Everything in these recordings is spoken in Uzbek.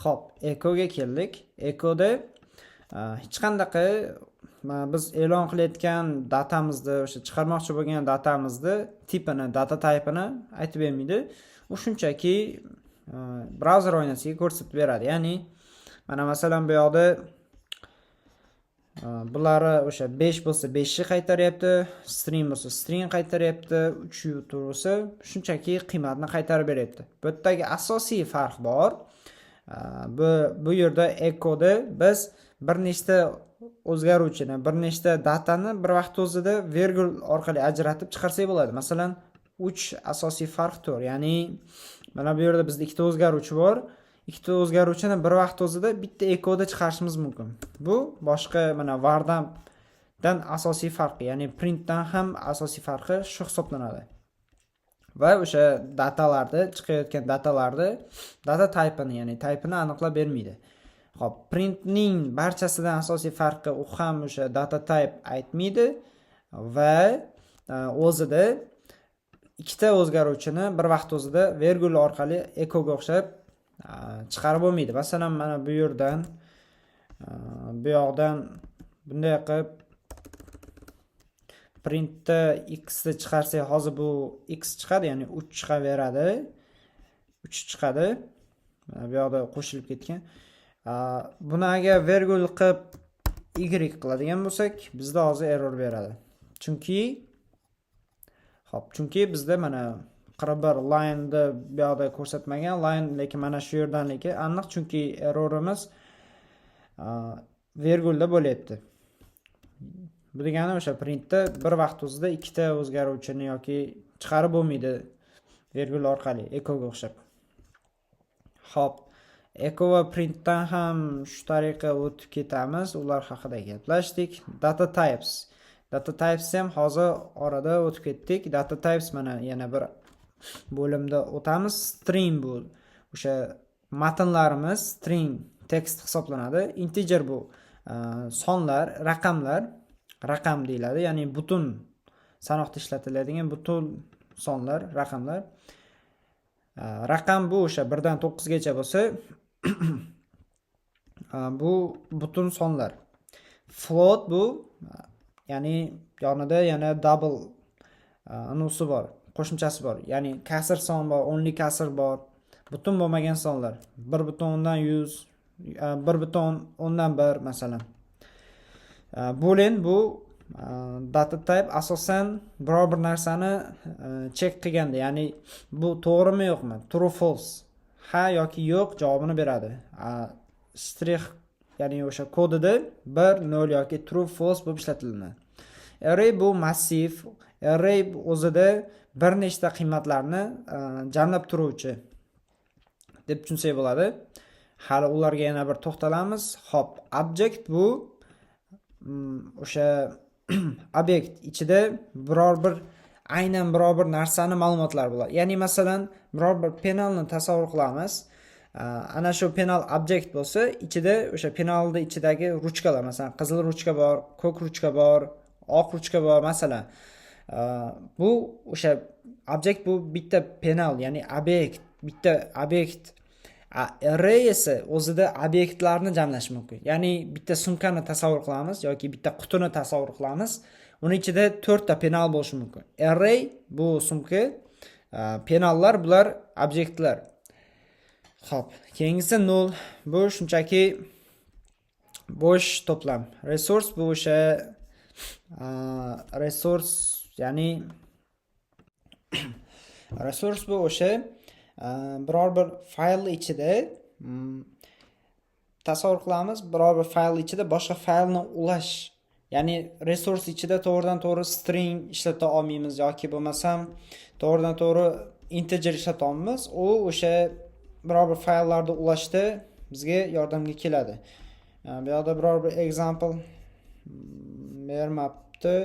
Xo'p, ekoga keldik. Ekoda hech qanday biz e'lon qilayotgan datamizni, o'sha chiqarmoqchi bo'lgan datamizni tipini, data type'ini aytib bermaydi. U shunchaki brauzer oynasiga ko'rsatib beradi. Ya'ni mana masalan bu yoqda bularni o'sha 5 bo'lsa 5 ni qaytaryapti, string bo'lsa string qaytaryapti, 3 tursa shunchaki qiymatni qaytarib beryapti. Bu yerdagi asosiy farq bor. Bu yerda ekoda biz bir nechta o'zgaruvchini, bir nechta datani bir vaqt o'zida virgul orqali ajratib chiqarsak bo'ladi. Masalan, 3 asosiy farqdir. Ya'ni mana bu yerda bizda ikkita o'zgaruvchi bor. Ikkita o'zgaruvchini bir vaqt o'zida bitta ekoda chiqarishimiz mumkin. Bu boshqa mana vardan asosiy farqi, ya'ni printdan ham asosiy farqi shu hisoblanadi. Va o'sha datalarni, chiqayotgan datalarni data type'ini, ya'ni type'ini aniqlab bermaydi. Xo'p, printning barchasidan asosiy farqi u ham o'sha data type aytmaydi va o'zida ikkita o'zgaruvchini bir vaqt o'zida virgul orqali ekoga o'xshab chiqarib bo'lmaydi. Masalan, mana bu yerdan bu yoqdan bunday qilib printda x ni chiqarsak, hozir bu x chiqadi, ya'ni 3 chiqaveradi. 3 chiqadi. Mana bu yoqda qo'shilib ketgan. Buni agar virgul qilib y qiladigan bo'lsak, bizda hozir error beradi. Chunki bizda mana 41 line da bu yoqda ko'rsatmagan line, lekin mana shu yerdanligi aniq, chunki errorimiz virgulda bo'lyapti. Bu degani o'sha printda bir vaqt o'zida ikkita o'zgaruvchini yoki chiqarib bo'lmaydi virgul orqali ekoga o'xshab. Xo'p, eko va printdan ham shu tariqa o'tib ketamiz. Ular haqida gaplashdik. Data types. Data types ham hozir orada o'tib ketdik. Data types mana yana bir bo'limda o'tamiz. String bu. O'sha matnlarimiz string text hisoblanadi. Integer bu sonlar, raqamlar, raqam deyiladi. Ya'ni butun sanoqda ishlatiladigan butun sonlar, raqamlar. Raqam bu o'sha 1 dan 9 gacha bo'lsa, bu butun sonlar. Float bu, ya'ni yonida yana double anusi bor, qo'shimchasi bor. Ya'ni kasr son bor, onli kasr bor. Butun bo'lmagan sonlar. 1/100, 1/1 masalan. Boolean bu data type asosan biror bir narsani check qilganda, ya'ni bu to'g'rimi yo'qmi, true false, ha yoki yo'q javobini beradi. Strix, ya'ni o'sha kodida 1 0 yoki true false bo'lib ishlatiladi. Array bu massiv. Array o'zida bir nechta qiymatlarni jamlab turuvchi deb tushunsak bo'ladi. Hali ularga yana bir to'xtalamiz. Xo'p, object bu o'sha obyekt ichida aynan biror bir narsani ma'lumotlari bo'ladi. Ya'ni masalan, biror bir penalni tasavvur qilamiz. Ana shu penal objekt bo'lsa, ichida o'sha penalning ichidagi ruchkalar, masalan, qizil ruchka bor, ko'k ruchka bor, oq ruchka bor, masalan. Bu o'sha objekt bu bitta penal, ya'ni obyekt, bitta obyekt. Array esa o'zida obyektlarni jamlash mumkin. Ya'ni bitta sumkani tasavvur qilamiz yoki bitta qutini tasavvur qilamiz. Uning ichida 4 ta penal bo'lishi mumkin. Array bu sumka, penallar bular obyektlar. Xo'p, keyingisi null. Bu shunchaki bo'sh to'plam. Resource bu o'sha resource, ya'ni resource bu o'sha biror bir fayl ichida tasavvur qilamiz, biror bir fayl ichida boshqa faylni ulash. Ya'ni resource ichida to'g'ridan-to'g'ri string ishlata olmaymiz yoki bo'lmasam to'g'ridan-to'g'ri integer ishlata olmaymiz. U o'sha biror bir fayllarni ulashda bizga yordamga keladi. Bu yerda biror bir example bermabdi.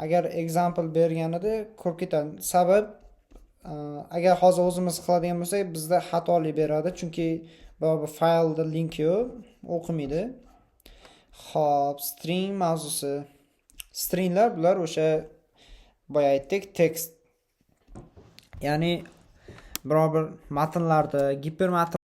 Agar example berganida ko'p ketadi. Sabab agar hozir o'zimiz qiladigan bo'lsak, bizda xatolik beradi, chunki bu faylda link yo'q, o'qimaydi. Xo'p, string mavzusi. Stringlar bular o'sha boya aytdik, text. Ya'ni biror bir matnlarda, gipermatn